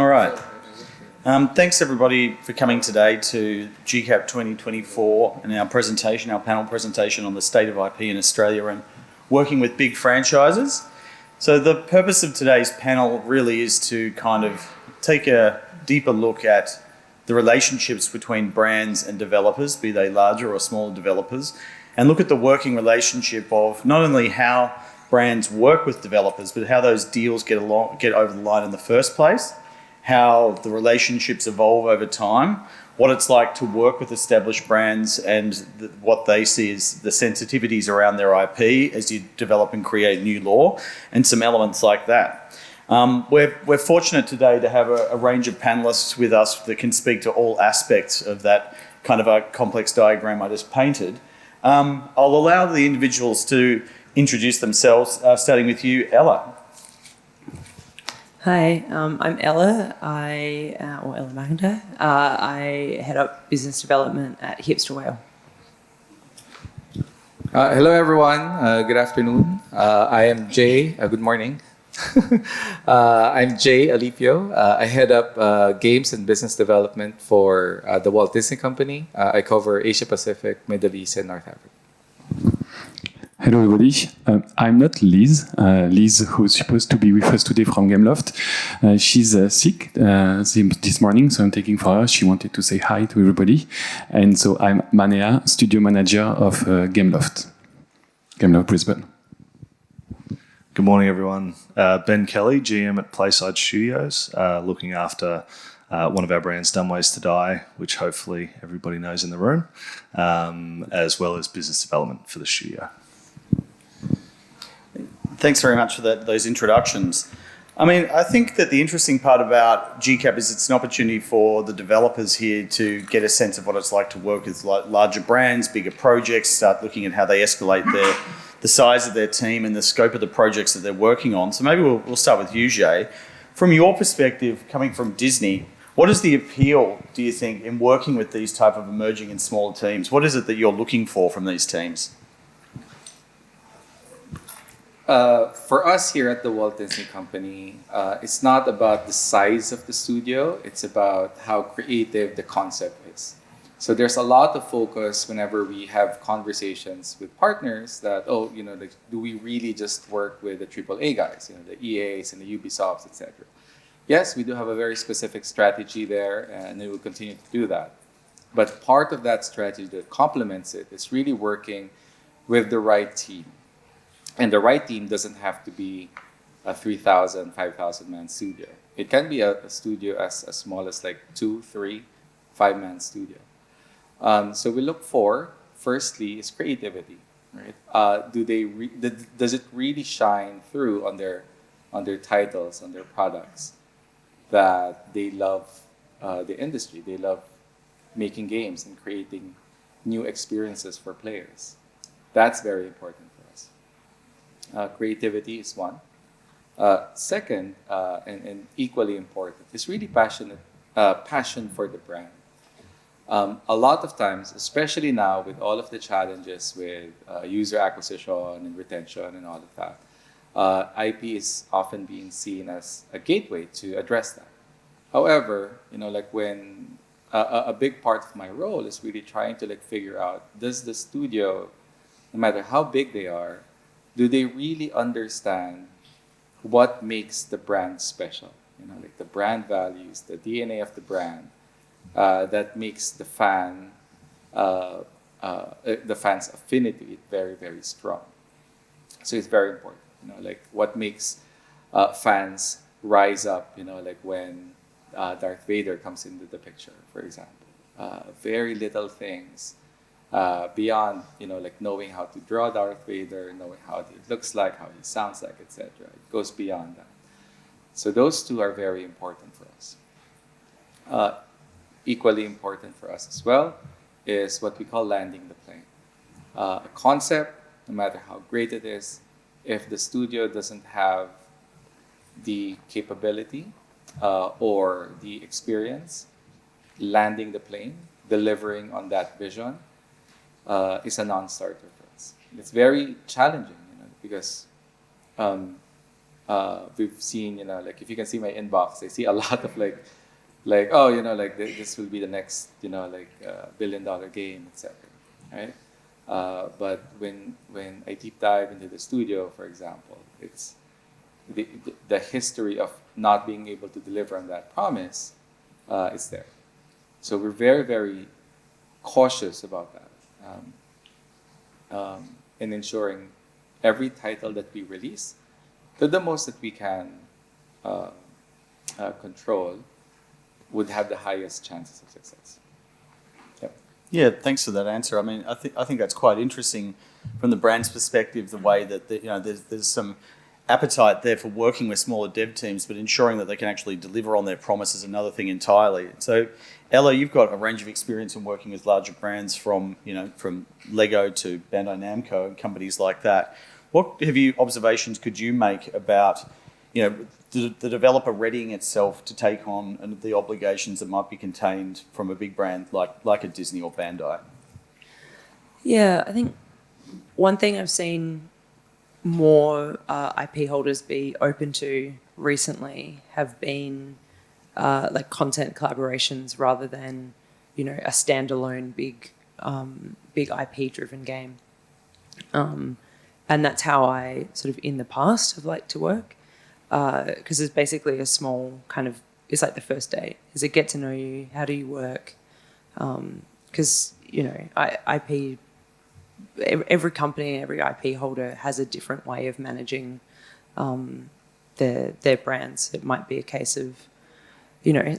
All right. Thanks everybody for coming today to GCAP 2024 and our panel presentation on the state of IP in Australia and working with big franchises. So the purpose of today's panel really is to kind of take a deeper look at the relationships between brands and developers, be they larger or smaller developers, and look at the working relationship of not only how brands work with developers, but how those deals get over the line in the first place, how the relationships evolve over time, what it's like to work with established brands and what they see as the sensitivities around their IP as you develop and create new law, and some elements like that. We're fortunate today to have a range of panellists with us that can speak to all aspects of that kind of a complex diagram I just painted. I'll allow the individuals to introduce themselves, starting with you, Ella. Hi, I'm Ella, or Ella Macintyre. I head up business development at Hipster Whale. Hello everyone, good afternoon. I am Jay, good morning. I'm Jay Alipio. I head up games and business development for the Walt Disney Company. I cover Asia Pacific, Middle East, and North Africa. Hello everybody, I'm not Liz. Liz, who's supposed to be with us today from Gameloft. She's sick this morning, so I'm taking for her. She wanted to say hi to everybody. And so I'm Manea, studio manager of Gameloft Brisbane. Good morning everyone. Ben Kelly, GM at Playside Studios, looking after one of our brands, Dumb Ways to Die, which hopefully everybody knows in the room, as well as business development for the studio. Thanks very much for those introductions. I mean, I think that the interesting part about GCAP is it's an opportunity for the developers here to get a sense of what it's like to work with larger brands, bigger projects, start looking at how they escalate the size of their team and the scope of the projects that they're working on. So maybe we'll start with you, Jay. From your perspective, coming from Disney, what is the appeal, do you think, in working with these type of emerging and smaller teams? What is it that you're looking for from these teams? For us here at the Walt Disney Company, it's not about the size of the studio, it's about how creative the concept is. So there's a lot of focus whenever we have conversations with partners that, do we really just work with the AAA guys, the EAs and the Ubisofts, etc. Yes, we do have a very specific strategy there, and we will continue to do that. But part of that strategy that complements it is really working with the right team. And the right team doesn't have to be a 3,000, 5,000 man studio. It can be a studio as small as like 2, 3, 5 man studio. So we look for, firstly, is creativity, right? Does it really shine through on their titles, on their products, that they love the industry, they love making games and creating new experiences for players. That's very important. Creativity is one. Second, and equally important, is really passion for the brand. A lot of times, especially now with all of the challenges with user acquisition and retention and all of that, IP is often being seen as a gateway to address that. However, when a big part of my role is really trying to figure out, does the studio, no matter how big they are, do they really understand what makes the brand special? The brand values, the DNA of the brand, that makes the fan's affinity very, very strong. So it's very important. What makes fans rise up? When Darth Vader comes into the picture, for example. Very little things. Beyond, knowing how to draw Darth Vader, knowing how he looks like, how he sounds like, etc. It goes beyond that. So those two are very important for us. Equally important for us as well is what we call landing the plane. A concept, no matter how great it is, if the studio doesn't have the capability or the experience landing the plane, delivering on that vision, is a non-starter for us. It's very challenging, because we've seen, like if you can see my inbox, I see a lot of like oh, this will be the next, billion-dollar game, etc. Right? But when I deep dive into the studio, for example, it's the history of not being able to deliver on that promise is there. So we're very, very cautious about that, in ensuring every title that we release, to the most that we can control, would have the highest chances of success. Yep. Yeah, thanks for that answer. I mean, I think that's quite interesting from the brand's perspective. The way that there's some appetite there for working with smaller dev teams, but ensuring that they can actually deliver on their promise is another thing entirely. So, Ella, you've got a range of experience in working with larger brands from Lego to Bandai Namco and companies like that. What observations could you make about the developer readying itself to take on the obligations that might be contained from a big brand like a Disney or Bandai? Yeah, I think one thing I've seen more IP holders be open to recently have been like content collaborations rather than a standalone big IP driven game, and that's how I sort of in the past have liked to work, because it's basically a small kind of, it's like the first date, is it get to know you, how do you work, because IP, every company, every IP holder has a different way of managing their brands. It might be a case of,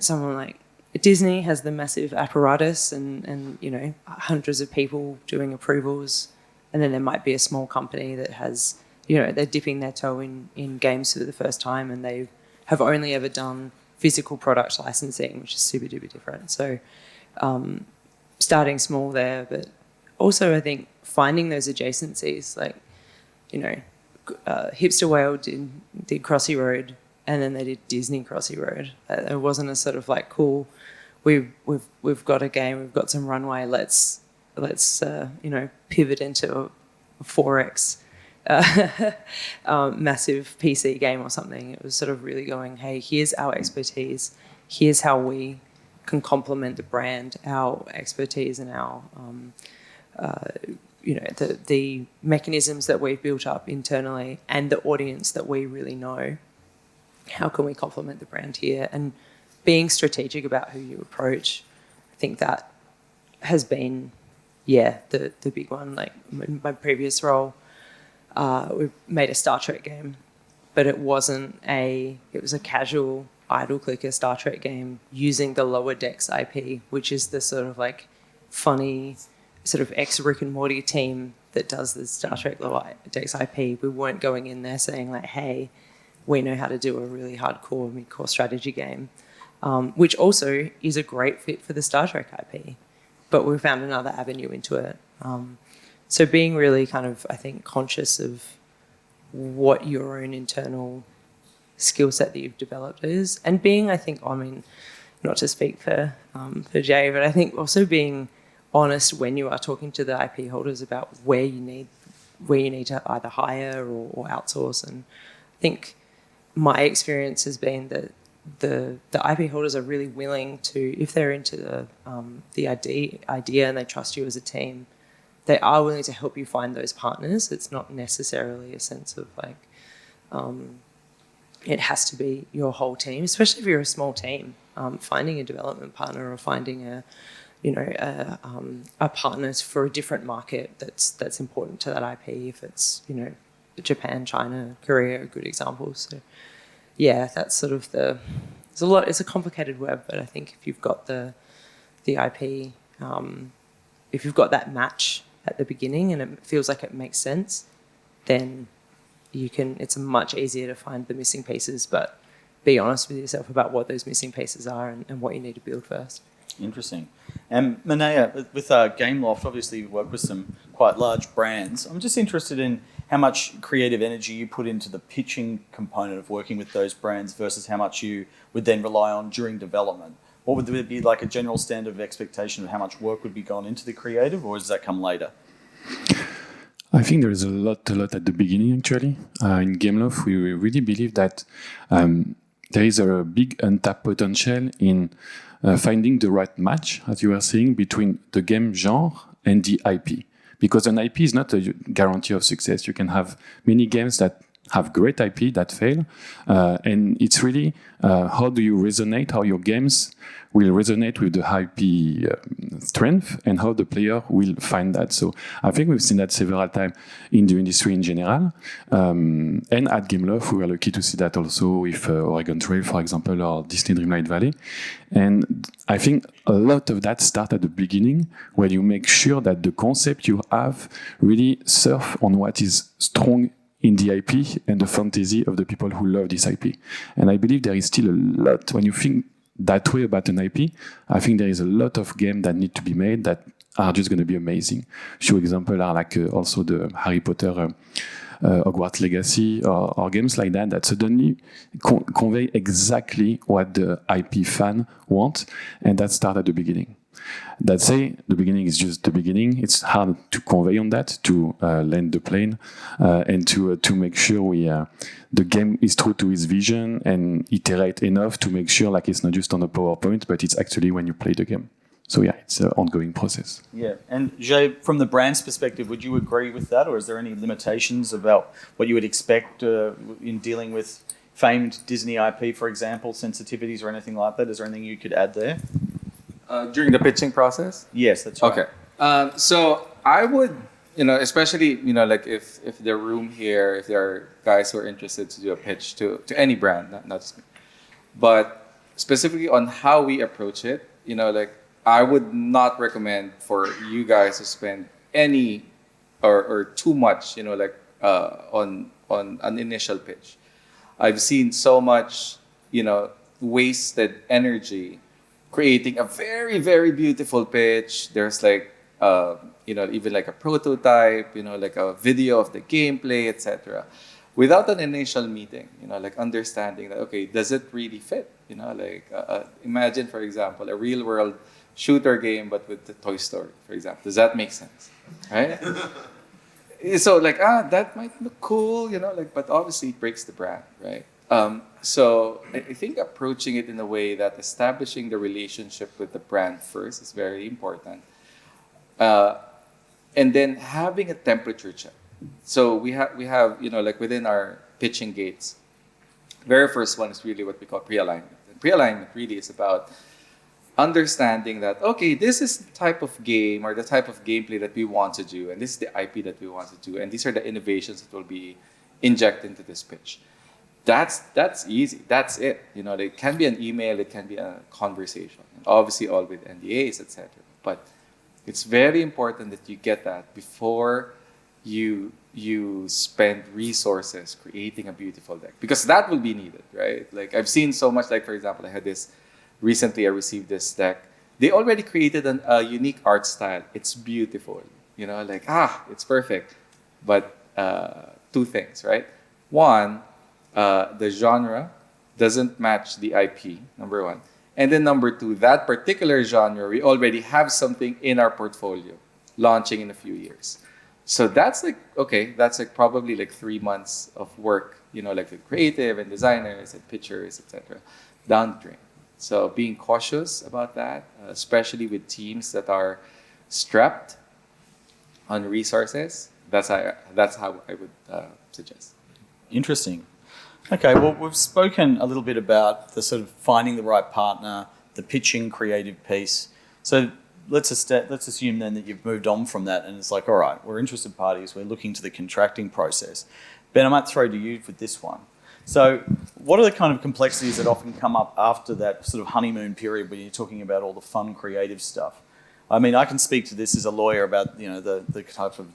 someone like Disney has the massive apparatus and hundreds of people doing approvals, and then there might be a small company that has, they're dipping their toe in games for the first time, and they have only ever done physical product licensing, which is super duper different. So starting small there, but also I think finding those adjacencies, like, Hipster Whale did Crossy Road, and then they did Disney Crossy Road. It wasn't a sort of like, cool, we've got a game, we've got some runway, let's pivot into a 4X massive PC game or something. It was sort of really going, hey, here's our expertise, here's how we can complement the brand, our expertise and our the mechanisms that we've built up internally and the audience that we really know. How can we complement the brand here? And being strategic about who you approach, I think that has been, the big one. Like in my previous role, we made a Star Trek game, but it was a casual idle clicker Star Trek game using the Lower Decks IP, which is the sort of like funny sort of ex-Rick and Morty team that does the Star Trek Lower Decks IP. We weren't going in there saying like, hey, we know how to do a really hardcore mid-core strategy game, which also is a great fit for the Star Trek IP, but we found another avenue into it. So being really kind of, I think, conscious of what your own internal skill set that you've developed is, and being, I think, not to speak for Jay, but I think also being honest when you are talking to the IP holders about where you need to either hire or outsource. And I think my experience has been that the IP holders are really willing to, if they're into the idea and they trust you as a team, they are willing to help you find those partners. It's not necessarily a sense of like, it has to be your whole team, especially if you're a small team. Finding a development partner or finding a partner for a different market that's important to that IP. If it's Japan, China, Korea are good examples. So that's sort of it's a complicated web, but I think if you've got the IP, if you've got that match at the beginning and it feels like it makes sense, then it's much easier to find the missing pieces, but be honest with yourself about what those missing pieces are and what you need to build first. Interesting. And Manea, with Gameloft, obviously you work with some quite large brands. I'm just interested in how much creative energy you put into the pitching component of working with those brands versus how much you would then rely on during development. What would there be like a general standard of expectation of how much work would be gone into the creative, or does that come later? I think there is a lot at the beginning, actually. In Gameloft, we really believe that there is a big untapped potential in finding the right match, as you were saying, between the game genre and the IP. Because an IP is not a guarantee of success. You can have many games that have great IP that fail. And it's really how do you resonate, how your games will resonate with the IP strength and how the player will find that. So I think we've seen that several times in the industry in general. And at Gameloft, we were lucky to see that also with Oregon Trail, for example, or Disney Dreamlight Valley. And I think a lot of that starts at the beginning when you make sure that the concept you have really surf on what is strong in the IP and the fantasy of the people who love this IP. And I believe there is still a lot, when you think that way about an IP, I think there is a lot of games that need to be made that are just going to be amazing. Few examples are like also the Harry Potter Hogwarts Legacy or games like that that suddenly convey exactly what the IP fan wants, and that starts at the beginning. That say, the beginning is just the beginning. It's hard to convey on that, to land the plane, and to make sure the game is true to its vision and iterate enough to make sure like it's not just on a PowerPoint, but it's actually when you play the game. So yeah, it's an ongoing process. Yeah, and Jay, from the brand's perspective, would you agree with that, or is there any limitations about what you would expect in dealing with famed Disney IP, for example, sensitivities or anything like that? Is there anything you could add there? During the pitching process? Yes, that's right. Okay. So I would, especially, like if the room here, if there are guys who are interested to do a pitch to any brand, not just me, but specifically on how we approach it, like I would not recommend for you guys to spend any or too much, on an initial pitch. I've seen so much, wasted energy creating a very, very beautiful pitch. There's like, even like a prototype, like a video of the gameplay, etc. Without an initial meeting, like understanding that, okay, does it really fit? Imagine, for example, a real world shooter game, but with the Toy Story, for example. Does that make sense? Right? So that might look cool, but obviously it breaks the brand, right? So I think approaching it in a way that establishing the relationship with the brand first is very important. And then having a temperature check. So we have within our pitching gates, very first one is really what we call pre-alignment. And pre-alignment really is about understanding that, okay, this is the type of game or the type of gameplay that we want to do, and this is the IP that we want to do, and these are the innovations that will be injected into this pitch. That's easy. That's it. It can be an email, it can be a conversation. Obviously, all with NDAs, etc. But it's very important that you get that before you spend resources creating a beautiful deck, because that will be needed, right? Like I've seen so much. Like for example, recently I received this deck. They already created a unique art style. It's beautiful. It's perfect. But two things, right? One, the genre doesn't match the IP, number one. And then number two, that particular genre, we already have something in our portfolio launching in a few years. So that's probably 3 months of work, like with creative and designers and pitchers, etc. down the drain. So being cautious about that, especially with teams that are strapped on resources, that's how I would suggest. Interesting. Okay, well, we've spoken a little bit about the sort of finding the right partner, the pitching creative piece. So let's assume then that you've moved on from that and it's like, all right, we're interested parties, we're looking to the contracting process. Ben, I might throw to you with this one. So what are the kind of complexities that often come up after that sort of honeymoon period when you're talking about all the fun creative stuff? I mean, I can speak to this as a lawyer about, the type of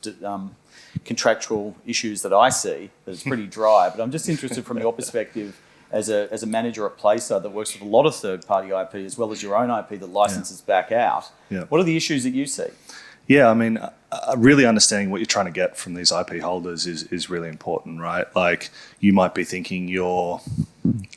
contractual issues that I see, that it's pretty dry, but I'm just interested from your perspective as a manager at Playside that works with a lot of third-party IP as well as your own IP that licenses back out. Yeah. What are the issues that you see? Yeah, I mean, really understanding what you're trying to get from these IP holders is really important, right? Like, you might be thinking you're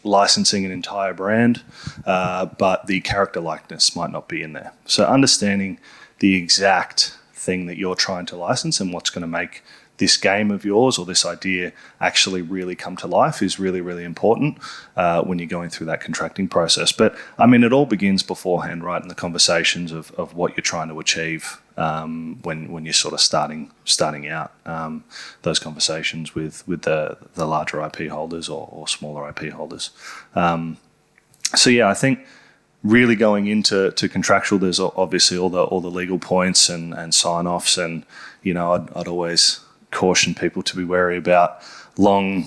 licensing an entire brand, but the character likeness might not be in there. So understanding the exact thing that you're trying to license and what's going to make this game of yours or this idea actually really come to life is really, really important when you're going through that contracting process. But I mean, it all begins beforehand, right, in the conversations of what you're trying to achieve when you're sort of starting out. Those conversations with the larger IP holders or smaller IP holders. So yeah, I think really going into contractual, there's obviously all the legal points and sign-offs, and I'd always caution people to be wary about long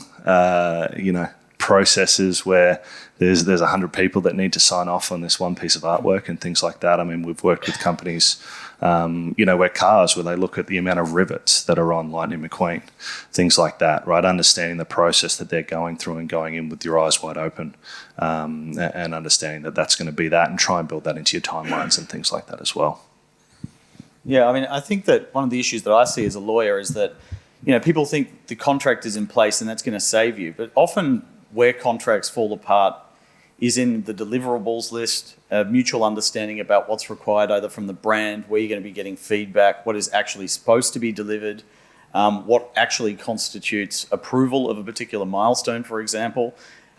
processes where there's 100 people that need to sign off on this one piece of artwork and things like that. I mean, we've worked with companies where they look at the amount of rivets that are on Lightning McQueen, things like that, right? Understanding the process that they're going through and going in with your eyes wide open, and understanding that that's going to be that, and try and build that into your timelines and things like that as well. Yeah, I mean, I think that one of the issues that I see as a lawyer is that, people think the contract is in place and that's going to save you, but often where contracts fall apart is in the deliverables list, a mutual understanding about what's required either from the brand, where you're going to be getting feedback, what is actually supposed to be delivered, what actually constitutes approval of a particular milestone, for example.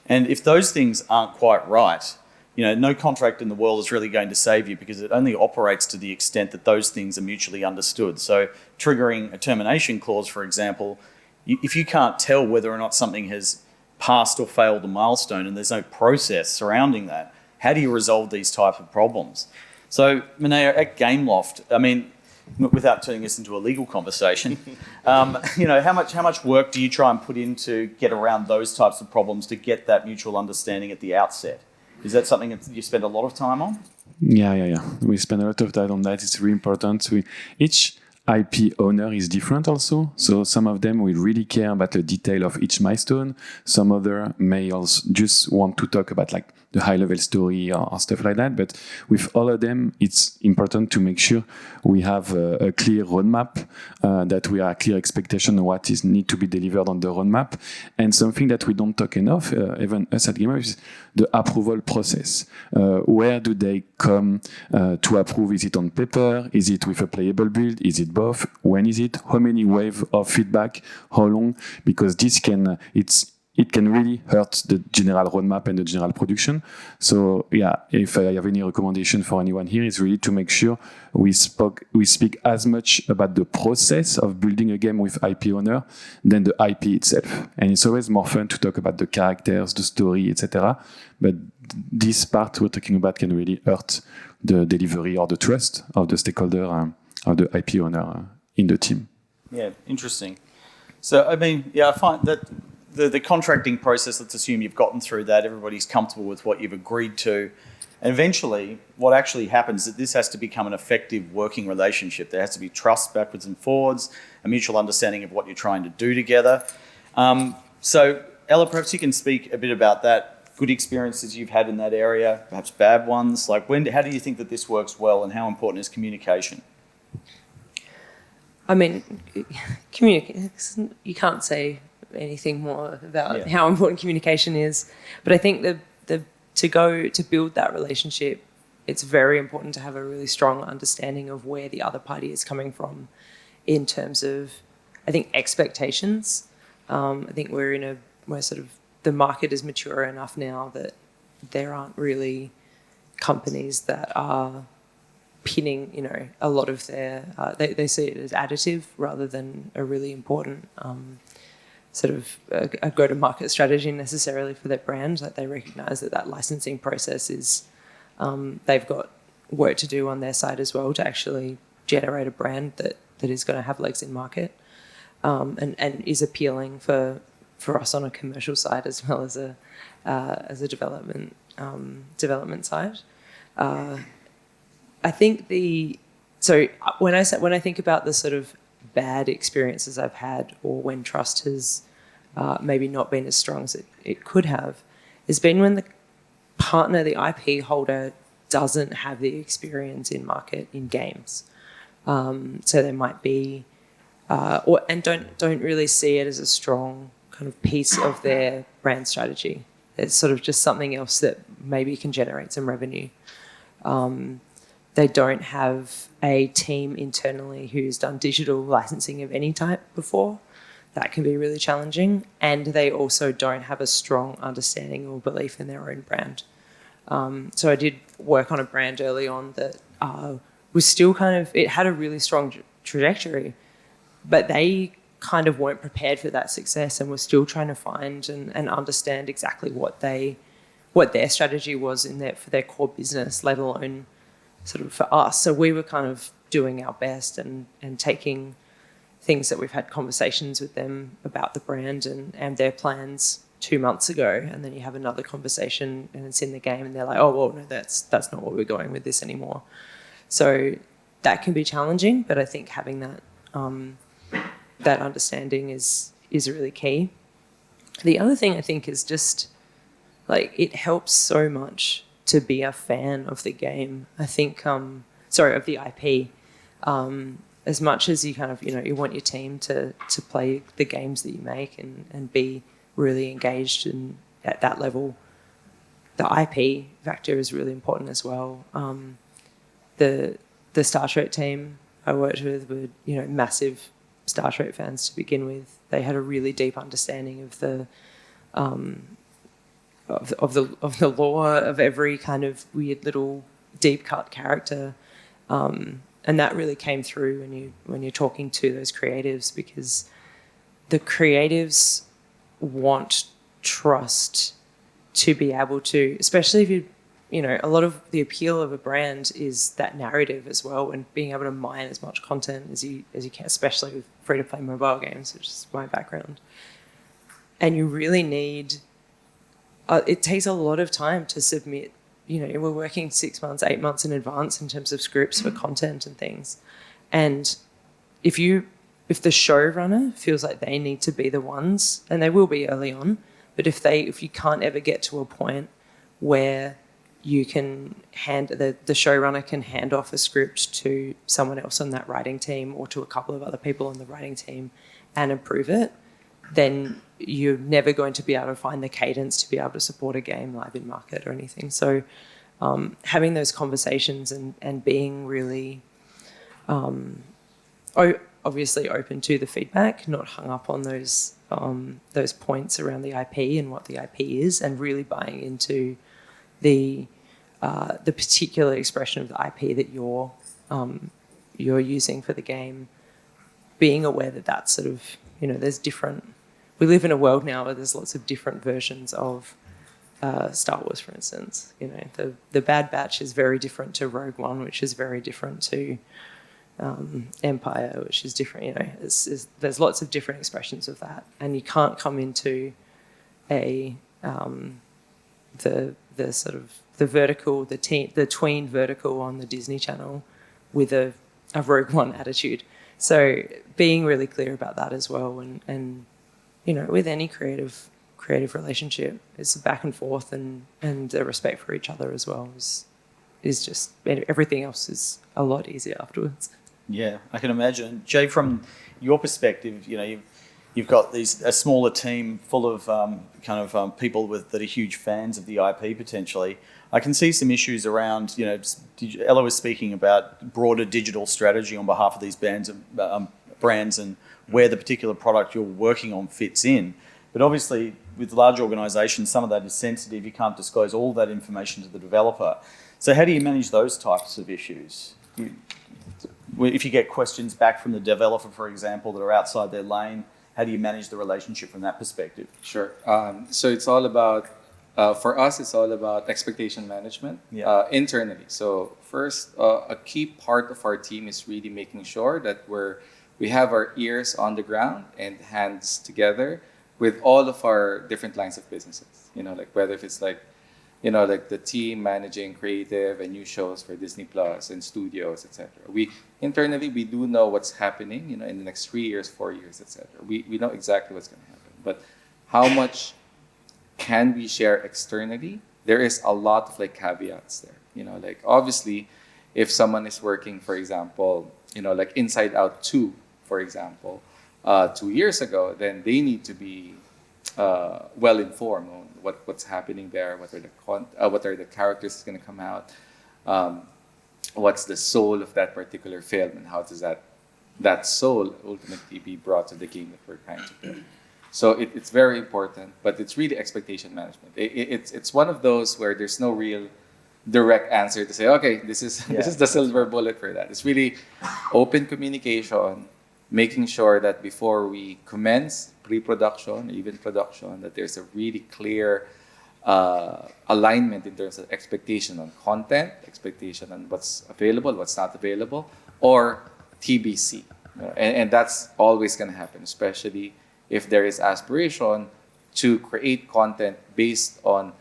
And if those things aren't quite right, no contract in the world is really going to save you, because it only operates to the extent that those things are mutually understood. So triggering a termination clause, for example, if you can't tell whether or not something has passed or failed a milestone and there's no process surrounding that, how do you resolve these types of problems? So, Manea, at Gameloft, I mean, without turning this into a legal conversation, how much work do you try and put in to get around those types of problems to get that mutual understanding at the outset? Is that something that you spend a lot of time on? Yeah. We spend a lot of time on that. It's really important. Each IP owner is different also. So some of them will really care about the detail of each milestone. Some other may also just want to talk about like the high-level story or stuff like that. But with all of them, it's important to make sure we have a clear roadmap, that we have a clear expectation of what is need to be delivered on the roadmap. And something that we don't talk enough, even us at GameLoft, is the approval process. Where do they come to approve? Is it on paper? Is it with a playable build? Is it both? When is it? How many waves of feedback? How long? Because this it can really hurt the general roadmap and the general production. So yeah, if I have any recommendation for anyone here, is really to make sure we speak as much about the process of building a game with IP owner than the IP itself. And it's always more fun to talk about the characters, the story, etc. But this part we're talking about can really hurt the delivery or the trust of the stakeholder, of the IP owner in the team. Yeah, interesting. So, I mean, I find that the contracting process, let's assume you've gotten through that, everybody's comfortable with what you've agreed to. And eventually, what actually happens is that this has to become an effective working relationship. There has to be trust backwards and forwards, a mutual understanding of what you're trying to do together. So, Ella, perhaps you can speak a bit about that, good experiences you've had in that area, perhaps bad ones. Like, how do you think that this works well, and how important is communication? I mean, you can't say anything more about how important communication is, but I think to build that relationship, it's very important to have a really strong understanding of where the other party is coming from in terms of, I think, expectations. I think we're sort of, the market is mature enough now that there aren't really companies that are pinning, a lot of their, they see it as additive rather than a really important sort of a go-to-market strategy necessarily for their brand. Like, they recognise that licensing process is, they've got work to do on their side as well to actually generate a brand that is going to have legs in market, and is appealing for us on a commercial side as well as a development side. I think when I think about the sort of bad experiences I've had, or when trust has maybe not been as strong as it could have, has been when the partner, the IP holder, doesn't have the experience in market in games. So they might be, and don't really see it as a strong kind of piece of their brand strategy. It's sort of just something else that maybe can generate some revenue. They don't have a team internally who's done digital licensing of any type before. that can be really challenging. And they also don't have a strong understanding or belief in their own brand. So I did work on a brand early on that was still it had a really strong trajectory, but they kind of weren't prepared for that success and were still trying to find and understand exactly what their strategy was for their core business, let alone sort of for us. So we were kind of doing our best and taking things that we've had conversations with them about the brand and their plans 2 months ago, and then you have another conversation and it's in the game and they're like, oh, well, no, that's not what we're going with this anymore. So that can be challenging, but I think having that that understanding is really key. The other thing I think is just like it helps so much to be a fan of the game. I think, of the IP. As much as you kind of, you want your team to play the games that you make and be really engaged at that level, the IP factor is really important as well. The Star Trek team I worked with were, massive Star Trek fans to begin with. They had a really deep understanding of the of the lore of every kind of weird little deep cut character, and that really came through when you're talking to those creatives, because the creatives want trust to be able to, especially if a lot of the appeal of a brand is that narrative as well, and being able to mine as much content as you can, especially with free-to-play mobile games, which is my background. And you really need, it takes a lot of time to submit. We're working 6 months, 8 months in advance in terms of scripts for content and things. And if the showrunner feels like they need to be the ones, and they will be early on, but if you can't ever get to a point where you can the showrunner can hand off a script to someone else on that writing team or to a couple of other people on the writing team and approve it, then you're never going to be able to find the cadence to be able to support a game live in market or anything. So having those conversations and being really obviously open to the feedback, not hung up on those points around the IP and what the IP is, and really buying into the particular expression of the IP that you're using for the game, being aware that that's sort of, there's different. We live in a world now where there's lots of different versions of Star Wars, for instance. The Bad Batch is very different to Rogue One, which is very different to Empire, which is different. There's lots of different expressions of that, and you can't come into the sort of the vertical, the tween vertical on the Disney Channel with a Rogue One attitude. So being really clear about that as well, and with any creative relationship, it's a back and forth and a respect for each other as well is just, everything else is a lot easier afterwards. Yeah, I can imagine. Jay, from your perspective, you've got a smaller team full of people that are huge fans of the IP potentially. I can see some issues around, Ella was speaking about broader digital strategy on behalf of these brands and where the particular product you're working on fits in. But obviously, with large organisations, some of that is sensitive. You can't disclose all that information to the developer. So how do you manage those types of issues? If you get questions back from the developer, for example, that are outside their lane, how do you manage the relationship from that perspective? Sure. So it's all about, for us, it's all about expectation management internally. So first, a key part of our team is really making sure that we have our ears on the ground and hands together with all of our different lines of businesses. Whether if it's like the team managing creative and new shows for Disney Plus and studios, etc. We do know what's happening, in the next 3 years, 4 years, etc. We know exactly what's going to happen. But how much can we share externally? There is a lot of caveats there. Obviously, if someone is working, for example, Inside Out 2, for example, 2 years ago, then they need to be well informed on what's happening there, what are the characters that's going to come out, what's the soul of that particular film, and how does that that soul ultimately be brought to the game that we're trying to build. So it's very important, but it's really expectation management. It's one of those where there's no real direct answer to say, okay, this is the silver bullet for that. It's really open communication, making sure that before we commence pre-production, even production, that there's a really clear alignment in terms of expectation on content, expectation on what's available, what's not available, or TBC. And that's always going to happen, especially if there is aspiration to create content based on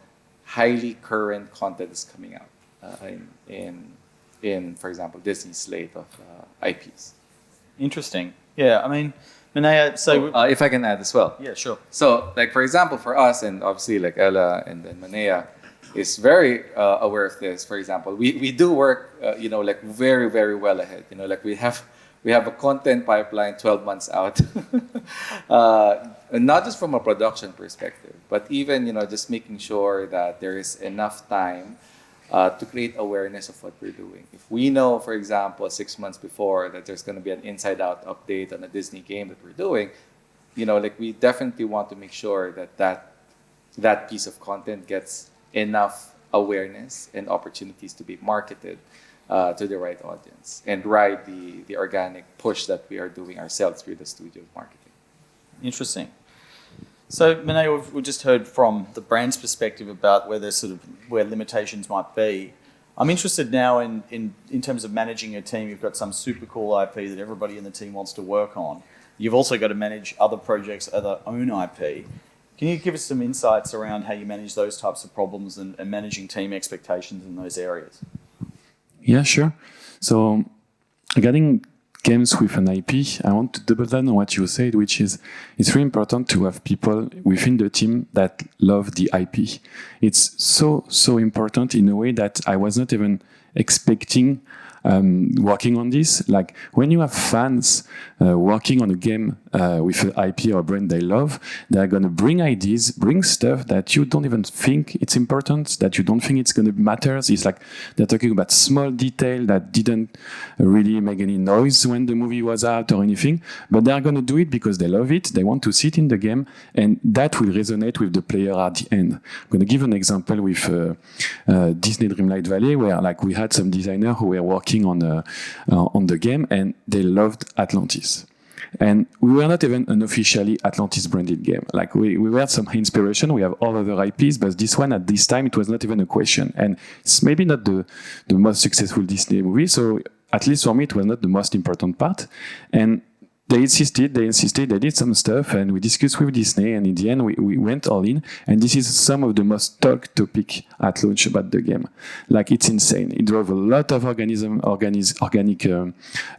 highly current content that's coming out in for example, Disney's slate of IPs. Interesting. Yeah, I mean, Manea, so... if I can add as well. yeah, sure. So, like, for example, for us, and obviously, like, Ella and then Manea is very aware of this. For example, we do work, like, very, very well ahead. Like, we have a content pipeline 12 months out. And not just from a production perspective, but even, just making sure that there is enough time to create awareness of what we're doing. If we know, for example, 6 months before that there's going to be an inside-out update on a Disney game that we're doing, like, we definitely want to make sure that piece of content gets enough awareness and opportunities to be marketed to the right audience and ride the organic push that we are doing ourselves through the studio marketing. Interesting. So, Manea, we've just heard from the brand's perspective about where limitations might be. I'm interested now in terms of managing a team. You've got some super cool IP that everybody in the team wants to work on. You've also got to manage other projects, other own IP. Can you give us some insights around how you manage those types of problems and managing team expectations in those areas? Yeah, sure. So regarding games with an IP, I want to double down on what you said, which is it's really important to have people within the team that love the IP. It's so important in a way that I was not even expecting working on this. Like when you have fans working on a game with an IP or a brand they love, they're going to bring ideas, bring stuff that you don't even think it's important, that you don't think it's going to matter. It's like they're talking about small detail that didn't really make any noise when the movie was out or anything, but they're going to do it because they love it, they want to see it in the game, and that will resonate with the player at the end. I'm going to give an example with Disney Dreamlight Valley, where like we had some designers who were working on the game, and they loved Atlantis. And we were not even an officially Atlantis branded game. Like we had some inspiration. We have all other IPs, but this one at this time, it was not even a question. And it's maybe not the most successful Disney movie. So at least for me, it was not the most important part. And they insisted, they did some stuff, and we discussed with Disney, and in the end, we went all in, and this is some of the most talked topic at launch about the game. Like, it's insane. It drove a lot of organic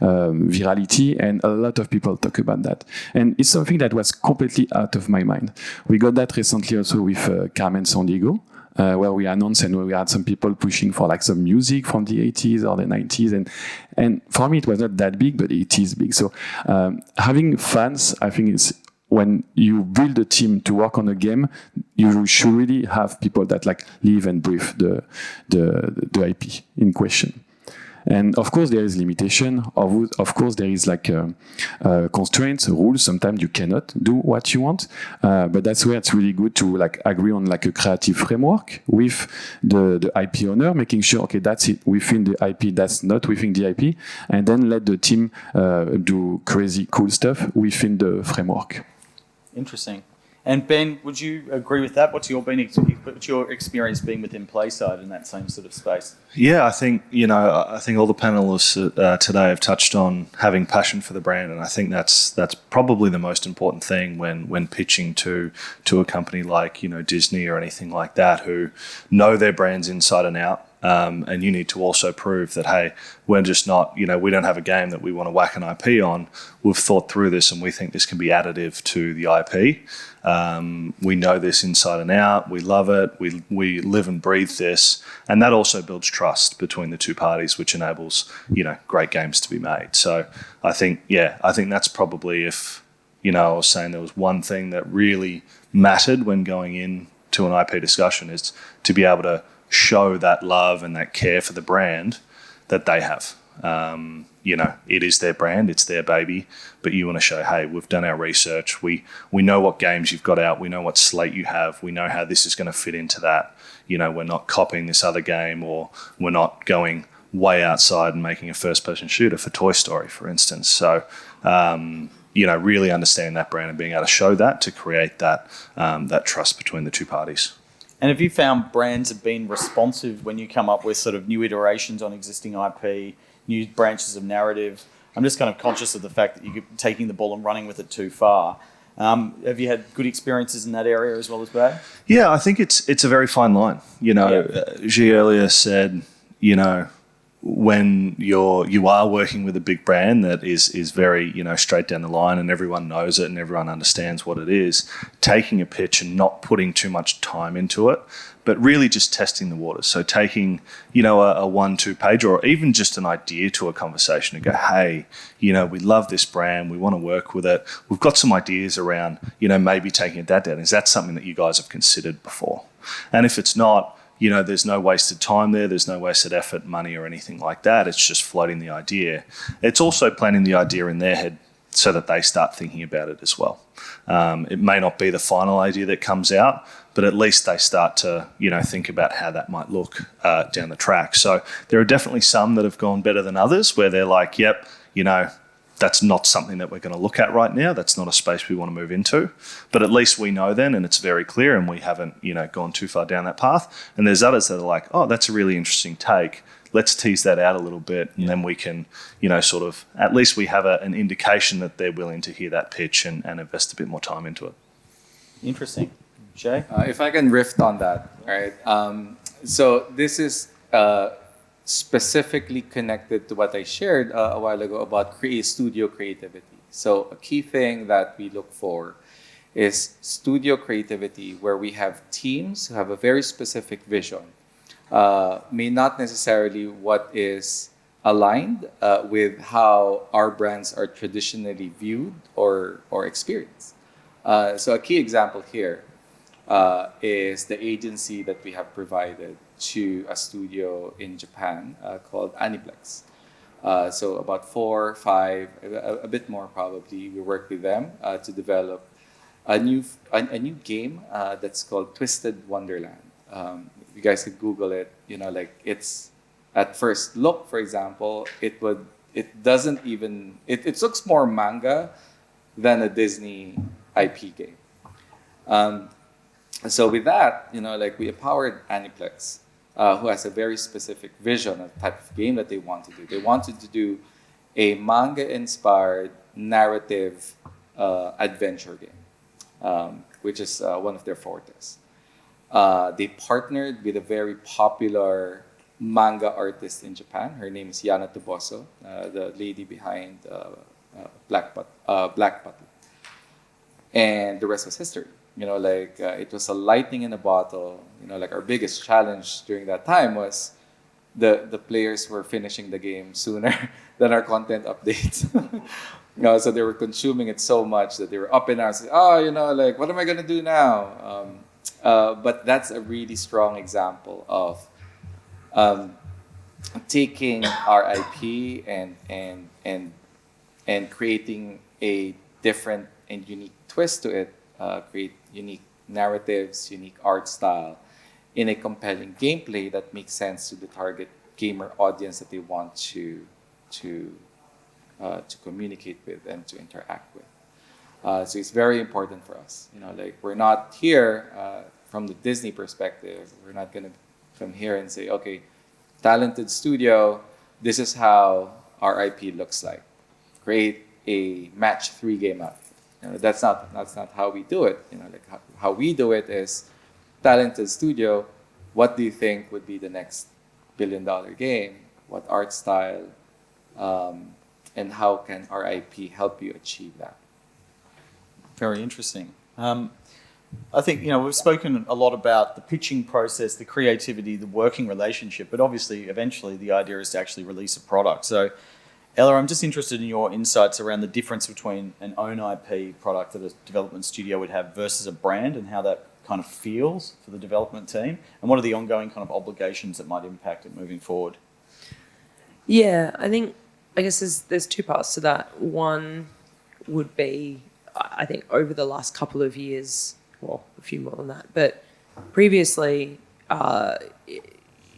virality, and a lot of people talk about that. And it's something that was completely out of my mind. We got that recently also with Carmen Sandiego, where we announced and we had some people pushing for like some music from the 80s or the 90s. And for me, it was not that big, but it is big. So having fans, I think is when you build a team to work on a game, you should really have people that like live and breathe the IP in question. And of course, there is limitation. Of course, there is like constraints, rules. Sometimes you cannot do what you want, but that's where it's really good to like agree on like a creative framework with the IP owner, making sure okay, that's it within the IP, that's not within the IP, and then let the team do crazy cool stuff within the framework. Interesting. And Ben, would you agree with that? What's your experience being within Playside in that same sort of space? Yeah, I think all the panelists today have touched on having passion for the brand, and I think that's probably the most important thing when pitching to a company like Disney or anything like that, who know their brands inside and out. And you need to also prove that, hey, we're just not, we don't have a game that we want to whack an IP on. We've thought through this and we think this can be additive to the IP. We know this inside and out. We love it. We live and breathe this. And that also builds trust between the two parties, which enables, great games to be made. So I think that's probably if, I was saying there was one thing that really mattered when going into an IP discussion is to be able to show that love and that care for the brand that they have. It is their brand, it's their baby, but you want to show, hey, we've done our research. We know what games you've got out. We know what slate you have. We know how this is going to fit into that. We're not copying this other game, or we're not going way outside and making a first-person shooter for Toy Story, for instance. So, really understanding that brand and being able to show that to create that trust between the two parties. And have you found brands have been responsive when you come up with sort of new iterations on existing IP, new branches of narrative? I'm just kind of conscious of the fact that you're taking the ball and running with it too far. Have you had good experiences in that area as well as bad? Yeah, I think it's a very fine line. G earlier said, when you are working with a big brand that is very straight down the line and everyone knows it and everyone understands what it is, taking a pitch and not putting too much time into it, but really just testing the waters. So taking a 1-2 page or even just an idea to a conversation and go, hey, we love this brand, we want to work with it, we've got some ideas around maybe taking it that down. Is that something that you guys have considered before? And if it's not, there's no wasted time there. There's no wasted effort, money, or anything like that. It's just floating the idea. It's also planting the idea in their head so that they start thinking about it as well. It may not be the final idea that comes out, but at least they start to, think about how that might look down the track. So there are definitely some that have gone better than others where they're like, yep, that's not something that we're going to look at right now. That's not a space we want to move into. But at least we know then, and it's very clear, and we haven't, gone too far down that path. And there's others that are like, oh, that's a really interesting take. Let's tease that out a little bit, and then we can, sort of, at least we have an indication that they're willing to hear that pitch and invest a bit more time into it. Interesting. Shay? If I can riff on that, right? So this is specifically connected to what I shared a while ago about studio creativity. So a key thing that we look for is studio creativity where we have teams who have a very specific vision. May not necessarily what is aligned with how our brands are traditionally viewed or experienced. So a key example here is the agency that we have provided to a studio in Japan called Aniplex. So about 4 or 5, a bit more probably, we worked with them to develop a new game that's called Twisted Wonderland. You guys could Google it. It's at first look, for example, it looks more manga than a Disney IP game. So with that, we empowered Aniplex, who has a very specific vision of the type of game that they want to do. They wanted to do a manga-inspired narrative adventure game, which is one of their fortes. They partnered with a very popular manga artist in Japan. Her name is Yana Toboso, the lady behind Black Button. And the rest was history. It was a lightning in a bottle. Our biggest challenge during that time was the players were finishing the game sooner than our content updates. So they were consuming it so much that they were up in arms. What am I going to do now? But that's a really strong example of taking our IP and creating a different and unique twist to it. Create unique narratives, unique art style in a compelling gameplay that makes sense to the target gamer audience that they want to communicate with and to interact with. So it's very important for us. We're not here from the Disney perspective. We're not going to come here and say, okay, talented studio, this is how our IP looks like. Create a match 3 game out. That's not how we do it. How we do it is talented studio. What do you think would be the next billion-dollar game? What art style? And how can our IP help you achieve that? Very interesting. I think, we've spoken a lot about the pitching process, the creativity, the working relationship, but obviously, eventually, the idea is to actually release a product. So, Ella, I'm just interested in your insights around the difference between an own IP product that a development studio would have versus a brand and how that kind of feels for the development team, and what are the ongoing kind of obligations that might impact it moving forward? Yeah, I guess there's two parts to that. One would be, I think over the last couple of years, well, a few more than that, but previously,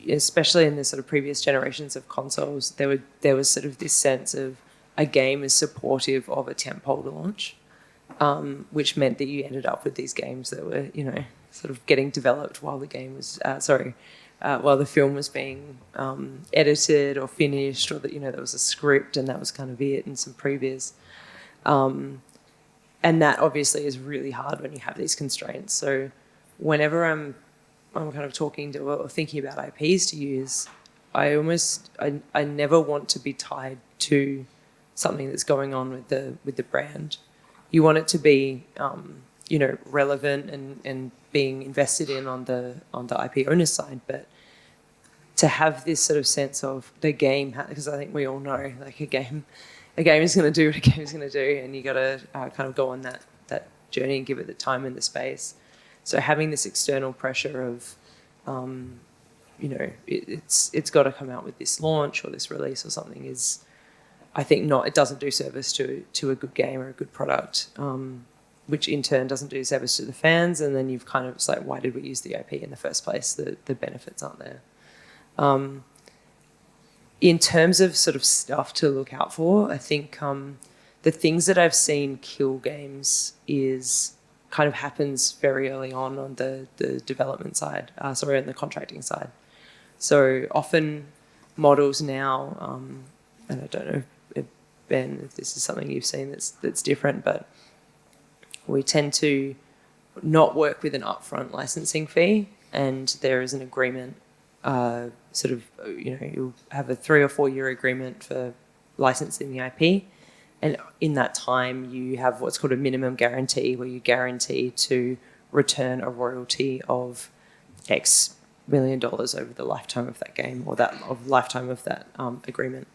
especially in the sort of previous generations of consoles, there was sort of this sense of a game is supportive of a tentpole launch, which meant that you ended up with these games that were, sort of getting developed while the game was, while the film was being edited or finished, or that, there was a script and that was kind of it, and some previews. And that obviously is really hard when you have these constraints. So whenever I'm kind of talking to or thinking about IPs to use, I never want to be tied to something that's going on with the brand. You want it to be relevant and being invested in on the IP owner's side, but to have this sort of sense of the game, because I think we all know, like, a game is going to do what a game is going to do, and you got to kind of go on that journey and give it the time and the space. So having this external pressure of, it's got to come out with this launch or this release or something is, I think, it doesn't do service to a good game or a good product, which in turn doesn't do service to the fans. And then you've kind of, it's like, why did we use the IP in the first place? The benefits aren't there. In terms of sort of stuff to look out for, I think the things that I've seen kill games is kind of happens very early on the development side, on the contracting side. So often models now, and I don't know, Ben, if this is something you've seen that's different, but we tend to not work with an upfront licensing fee, and there is an agreement, you'll have a 3 or 4 year agreement for licensing the IP, and in that time you have what's called a minimum guarantee, where you guarantee to return a royalty of X $1 million over the lifetime of that game, or lifetime of that agreement.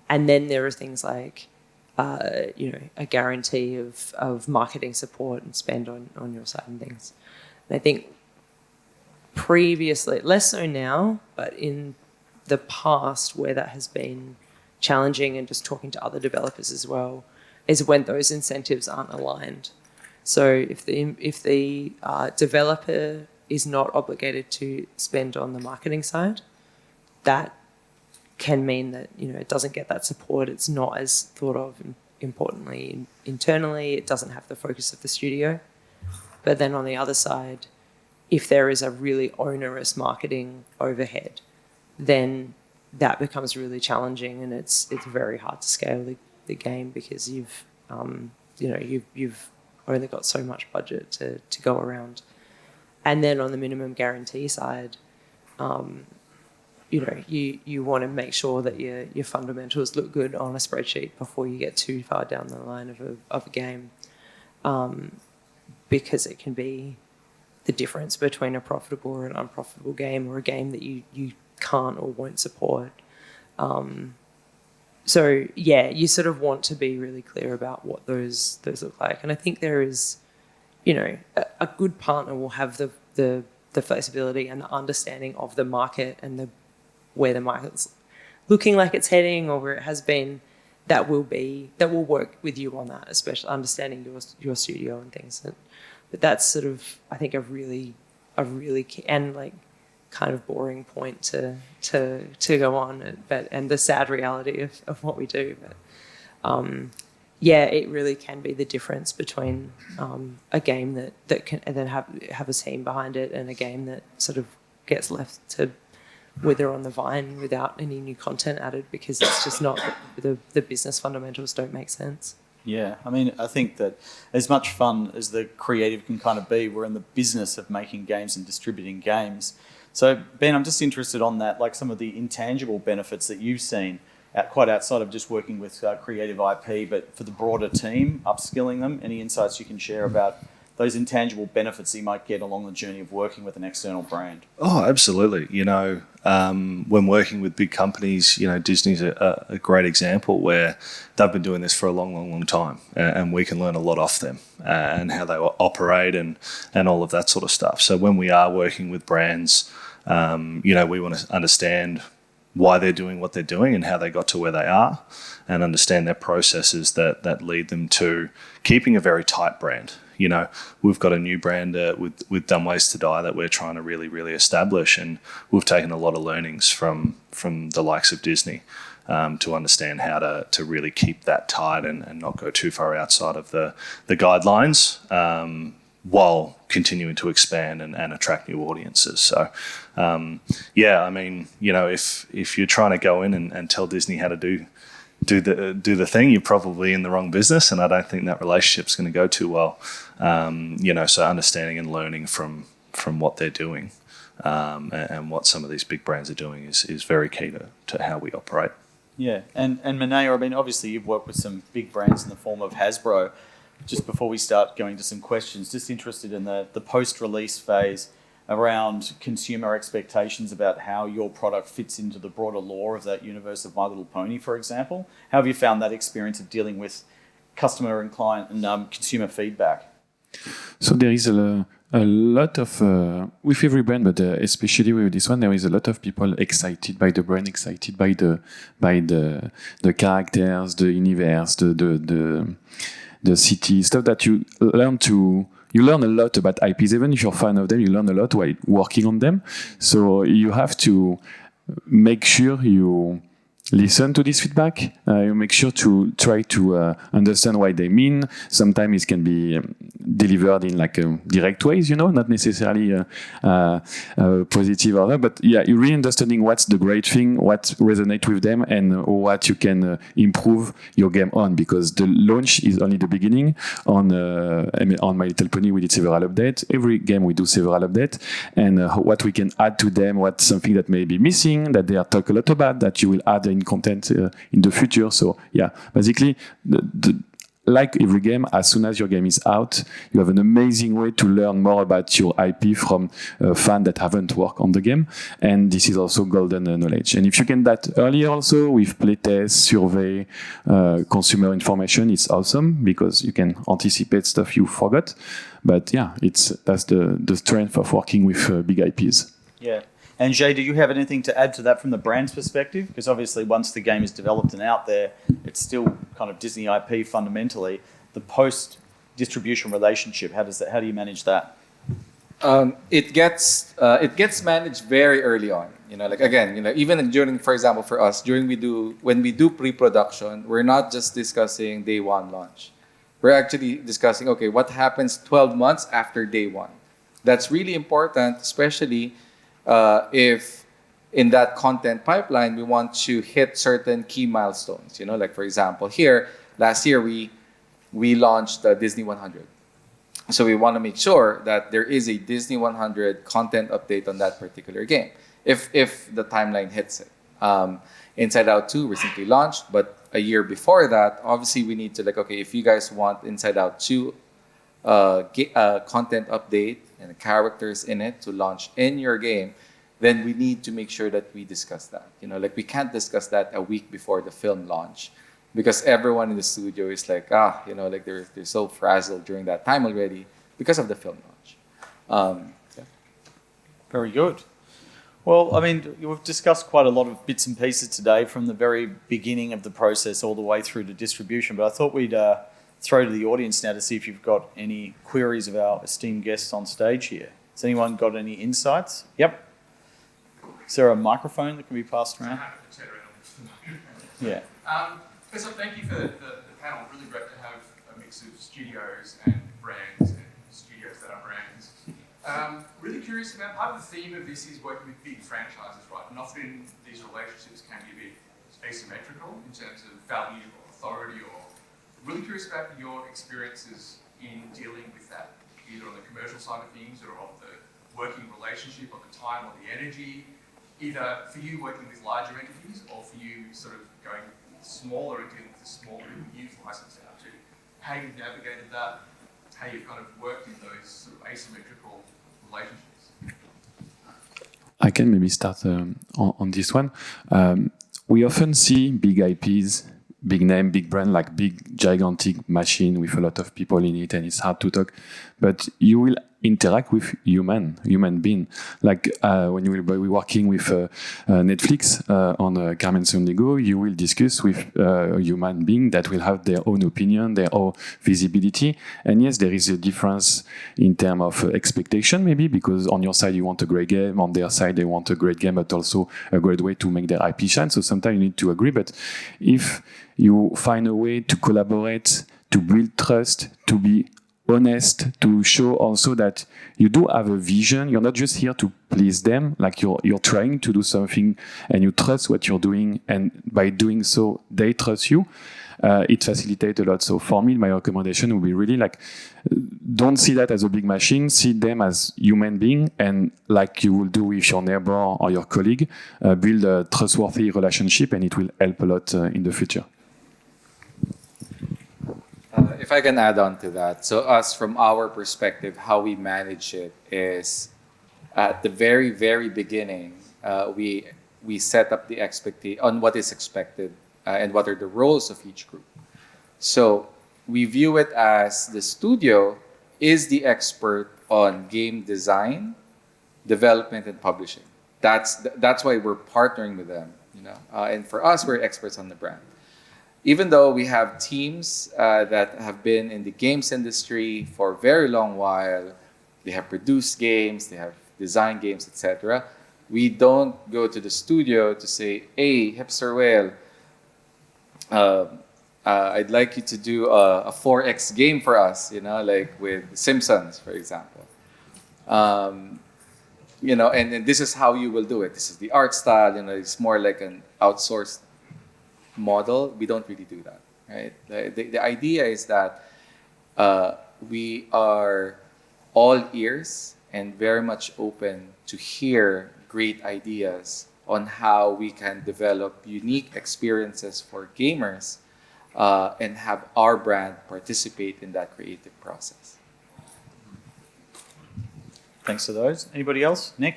And then there are things like, a guarantee of marketing support and spend on your side and things. And I think previously, less so now, but in the past where that has been challenging, and just talking to other developers as well, is when those incentives aren't aligned. So if the developer is not obligated to spend on the marketing side, that can mean that it doesn't get that support. It's not as thought of importantly internally. It doesn't have the focus of the studio. But then on the other side, if there is a really onerous marketing overhead, then that becomes really challenging, and it's very hard to scale the game, because you've only got so much budget to go around. And then on the minimum guarantee side, you want to make sure that your fundamentals look good on a spreadsheet before you get too far down the line of a game, because it can be the difference between a profitable or an unprofitable game, or a game that you can't or won't support. So yeah, you sort of want to be really clear about what those look like. And I think there is, a good partner will have the flexibility and the understanding of the market and where the market's looking like it's heading, or where it has been, that will work with you on that, especially understanding your studio and things. But that's sort of, I think, a really key, and like kind of boring point to go on, and the sad reality of what we do. But it really can be the difference between a game that can and then have a team behind it, and a game that sort of gets left to wither on the vine without any new content added, because it's just not, the business fundamentals don't make sense. Yeah, I mean, I think that as much fun as the creative can kind of be, we're in the business of making games and distributing games. So, Ben, I'm just interested on that, like some of the intangible benefits that you've seen, quite outside of just working with creative IP, but for the broader team, upskilling them. Any insights you can share about those intangible benefits that you might get along the journey of working with an external brand? Oh, absolutely. When working with big companies, Disney's a great example, where they've been doing this for a long, long, long time, and we can learn a lot off them, and how they operate and all of that sort of stuff. So when we are working with brands, we want to understand why they're doing what they're doing and how they got to where they are, and understand their processes that lead them to keeping a very tight brand. You know, we've got a new brand with Dumb Ways to Die that we're trying to really, really establish, and we've taken a lot of learnings from the likes of Disney to understand how to really keep that tight and not go too far outside of the guidelines, while continuing to expand and attract new audiences. So, I mean, you know, if you're trying to go in and tell Disney how to do the thing, you're probably in the wrong business, and I don't think that relationship's going to go too well. You know, so understanding and learning from what they're doing, and what some of these big brands are doing is very key to how we operate. Yeah, and Manea, I mean, obviously you've worked with some big brands in the form of Hasbro. Just before we start going to some questions, just interested in the post-release phase around consumer expectations about how your product fits into the broader lore of that universe of My Little Pony, for example. How have you found that experience of dealing with customer and client and consumer feedback? So there is a lot of, with every brand, but especially with this one, there is a lot of people excited by the brand, excited by the characters, the universe, the city, stuff that you learn a lot about IPs. Even if you're a fan of them, you learn a lot while working on them. So you have to make sure you listen to this feedback. You make sure to try to understand what they mean. Sometimes it can be delivered in like direct ways, you know, not necessarily positive or that. But yeah, you're really understanding what's the great thing, what resonates with them, and what you can improve your game on. Because the launch is only the beginning. On My Little Pony, we did several updates. Every game we do several updates, and what we can add to them, what's something that may be missing, that they are talk a lot about, that you will add in content in the future. So yeah, basically, like every game, as soon as your game is out, you have an amazing way to learn more about your IP from fans that haven't worked on the game. And this is also golden knowledge. And if you get that earlier also with playtests, survey, consumer information, it's awesome because you can anticipate stuff you forgot. But yeah, that's the strength of working with big IPs. Yeah. And Jay, do you have anything to add to that from the brand's perspective? Because obviously once the game is developed and out there, it's still kind of Disney IP fundamentally. The post-distribution relationship, how do you manage that? It gets managed very early on. You know, like again, you know, even during, for example, for us, when we do pre-production, we're not just discussing day one launch. We're actually discussing, okay, what happens 12 months after day one? That's really important, especially if in that content pipeline we want to hit certain key milestones. You know, like for example, last year we launched Disney 100. So we want to make sure that there is a Disney 100 content update on that particular game, if the timeline hits it. Inside Out 2 recently launched, but a year before that, obviously we need to okay, if you guys want Inside Out 2 content update and characters in it to launch in your game, then we need to make sure that we discuss that. You know, like we can't discuss that a week before the film launch, because everyone in the studio is like, you know, like they're so frazzled during that time already because of the film launch. Yeah. Very good. Well, I mean, we've discussed quite a lot of bits and pieces today from the very beginning of the process all the way through to distribution, but I thought we'd throw to the audience now to see if you've got any queries of our esteemed guests on stage here. Has anyone got any insights? Yep. Is there a microphone that can be passed around? Yeah. First off, thank you for the panel. Really great to have a mix of studios and brands and studios that are brands. Really curious about, part of the theme of this is working with big franchises, right? And often these relationships can be a bit asymmetrical in terms of value or authority, or really curious about your experiences in dealing with that, either on the commercial side of things or of the working relationship or the time or the energy, either for you working with larger entities or for you sort of going smaller and dealing with the smaller people you've licensed out to, how you've navigated that, how you've kind of worked in those sort of asymmetrical relationships. I can maybe start on this one. We often see big IPs, big name, big brand, like big gigantic machine with a lot of people in it, and it's hard to talk. But you will interact with human being. Like when you will be working with Netflix on Carmen Sandiego, you will discuss with a human being that will have their own opinion, their own visibility. And yes, there is a difference in terms of expectation, maybe, because on your side you want a great game, on their side they want a great game, but also a great way to make their IP shine. So sometimes you need to agree. But if you find a way to collaborate, to build trust, to be honest, to show also that you do have a vision. You're not just here to please them, like you're trying to do something and you trust what you're doing, and by doing so, they trust you. It facilitates a lot. So for me, my recommendation would be really like, don't see that as a big machine, see them as human being, and like you will do with your neighbor or your colleague, build a trustworthy relationship, and it will help a lot in the future. If I can add on to that, so us from our perspective, how we manage it is at the very, very beginning, we set up the expectation on what is expected and what are the roles of each group. So we view it as the studio is the expert on game design, development, and publishing. That's why we're partnering with them, you know. And for us, we're experts on the brand. Even though we have teams that have been in the games industry for a very long while, they have produced games, they have designed games, etc. We don't go to the studio to say, "Hey, Hipster Whale, I'd like you to do a 4X game for us," you know, like with Simpsons, for example. You know, and this is how you will do it. This is the art style. You know, it's more like an outsourced model. We don't really do that, right? The idea is that we are all ears and very much open to hear great ideas on how we can develop unique experiences for gamers and have our brand participate in that creative process. Thanks for those. Anybody else? Nick?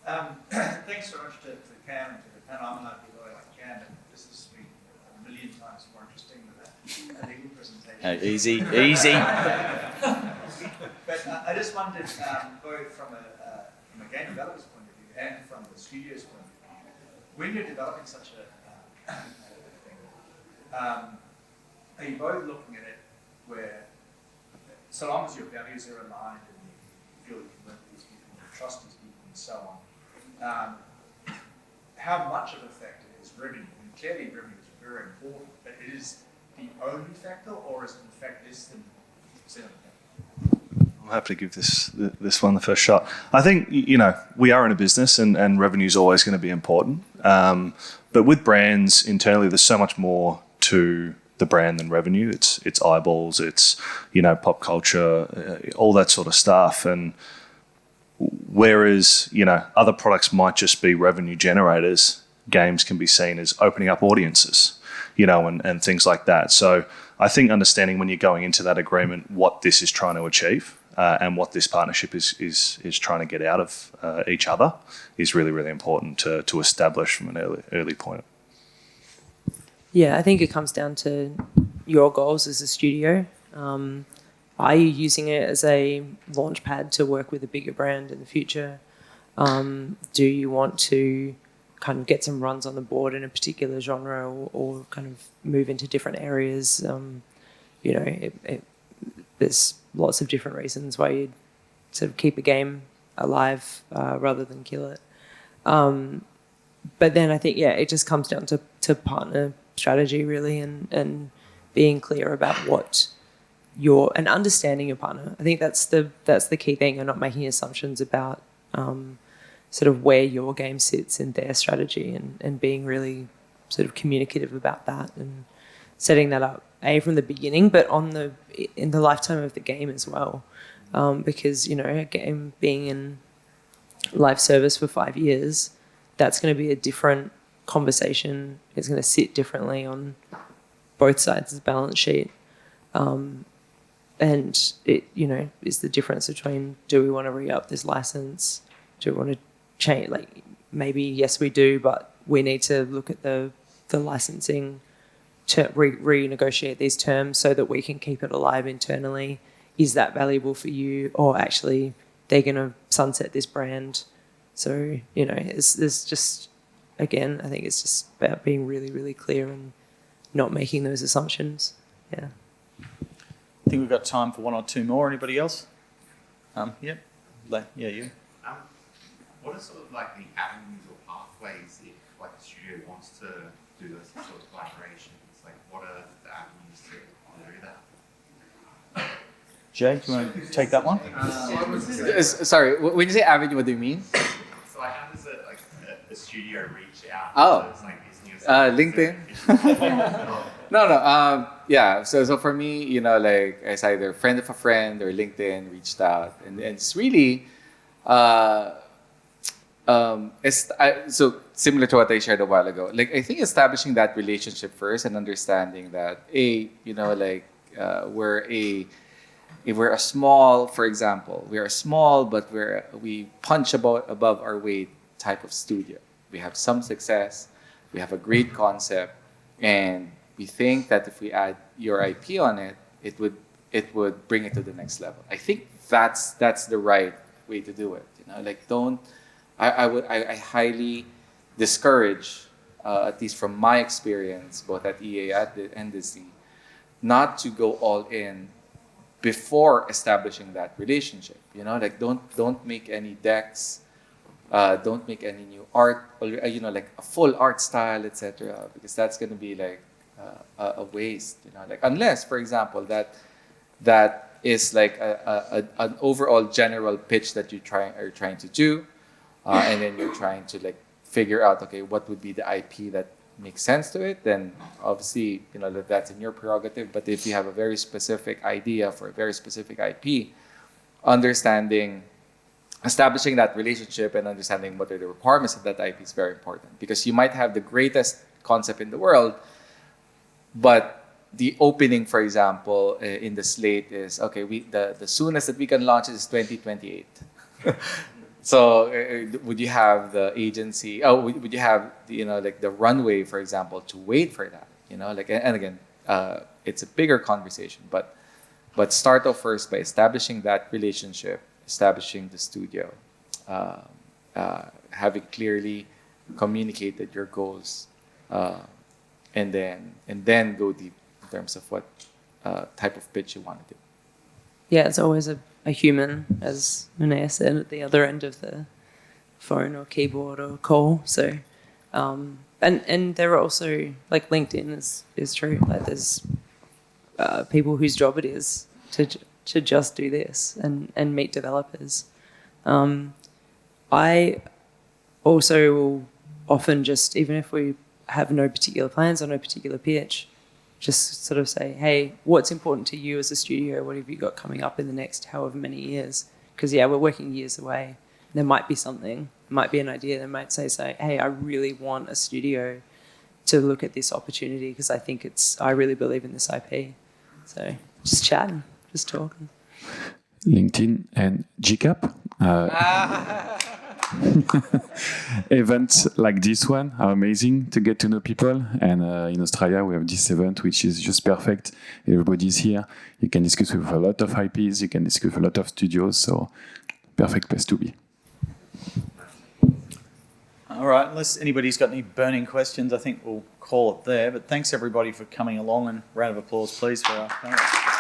Thanks so much to Cam and to the panel. I'm an IP lawyer like Cam, and this has been a million times more interesting than a legal presentation. Easy. But I just wondered, both from a game developer's point of view and from the studio's point of view, when you're developing such a thing, are you both looking at it where, so long as your values are aligned and you feel you can work with these people, you trust these people, and so on, how much of a factor is revenue? I mean, clearly revenue is very important, but it is the only factor, or is it in fact less than 50% of the factor? I'm happy to give this one the first shot. I think, you know, we are in a business and revenue is always going to be important. But with brands internally, there's so much more to the brand than revenue. It's eyeballs, it's, you know, pop culture, all that sort of stuff. And whereas, you know, other products might just be revenue generators, games can be seen as opening up audiences, you know, and things like that. So I think understanding when you're going into that agreement what this is trying to achieve and what this partnership is trying to get out of each other is really, really important to establish from an early point. Yeah, I think it comes down to your goals as a studio. Are you using it as a launch pad to work with a bigger brand in the future? Do you want to kind of get some runs on the board in a particular genre or kind of move into different areas? You know, there's lots of different reasons why you'd sort of keep a game alive rather than kill it. But then I think, yeah, it just comes down to partner strategy really and being clear about what and understanding your partner. I think that's the key thing, and not making assumptions about sort of where your game sits in their strategy and being really sort of communicative about that and setting that up from the beginning, but in the lifetime of the game as well. Because, you know, a game being in live service for 5 years, that's going to be a different conversation. It's going to sit differently on both sides of the balance sheet. And it, you know, is the difference between, do we want to re-up this license? Do we want to change? Like, maybe yes, we do, but we need to look at the licensing to renegotiate these terms so that we can keep it alive internally, is that valuable for you, or actually they're going to sunset this brand. So, you know, there's just, again, I think it's just about being really, really clear and not making those assumptions. Yeah. I think we've got time for one or two more. Anybody else? Yep. Yeah, you. What are sort of like the avenues or pathways if like a studio wants to do those sort of collaborations? Like what are the avenues to do that? Jay, do you want to take that one? Sorry, when you say avenue, what do you mean? So like how does a studio reach out? Oh. to those, like, business LinkedIn. No. Yeah. So for me, you know, like it's either friend of a friend or LinkedIn reached out, and it's really, so similar to what I shared a while ago. Like I think establishing that relationship first and understanding that you know, like if we're a small, for example, we are small, but we punch above our weight type of studio. We have some success, we have a great concept, and we think that if we add your IP on it, it would bring it to the next level. I think that's the right way to do it. You know, like I highly discourage, at least from my experience, both at EA and Disney, not to go all in before establishing that relationship. You know, like don't make any decks, don't make any new art, you know, like a full art style, etc. Because that's going to be like a waste. You know, like unless, for example, that is like an overall general pitch that are trying to do, and then you're trying to like figure out, okay, what would be the IP that makes sense to it, then obviously, you know, that's in your prerogative. But if you have a very specific idea for a very specific IP, establishing that relationship and understanding what are the requirements of that IP is very important, because you might have the greatest concept in the world, but the opening, for example, in the slate is, okay, the soonest that we can launch is 2028. So would you have the agency? Oh, would you have like the runway, for example, to wait for that? You know, like, and again, it's a bigger conversation, but start off first by establishing that relationship, establishing the studio, having clearly communicated your goals, and then go deep in terms of what type of pitch you want to do. Yeah, it's always a human, as Manea said, at the other end of the phone or keyboard or call. So, and there are also, like, LinkedIn is true. Like, there's people whose job it is to just do this and meet developers. I also will often just, even if we have no particular plans or no particular pitch, just sort of say, hey, what's important to you as a studio? What have you got coming up in the next however many years? Because, yeah, we're working years away. There might be something, might be an idea. They might say, hey, I really want a studio to look at this opportunity because I really believe in this IP. So just chatting, just talking. LinkedIn and GCAP. Events like this one are amazing to get to know people, and in Australia we have this event which is just perfect. Everybody's here, you can discuss with a lot of IPs, you can discuss with a lot of studios, so perfect place to be. All right, unless anybody's got any burning questions, I think we'll call it there. But thanks everybody for coming along, and round of applause please for our panelists.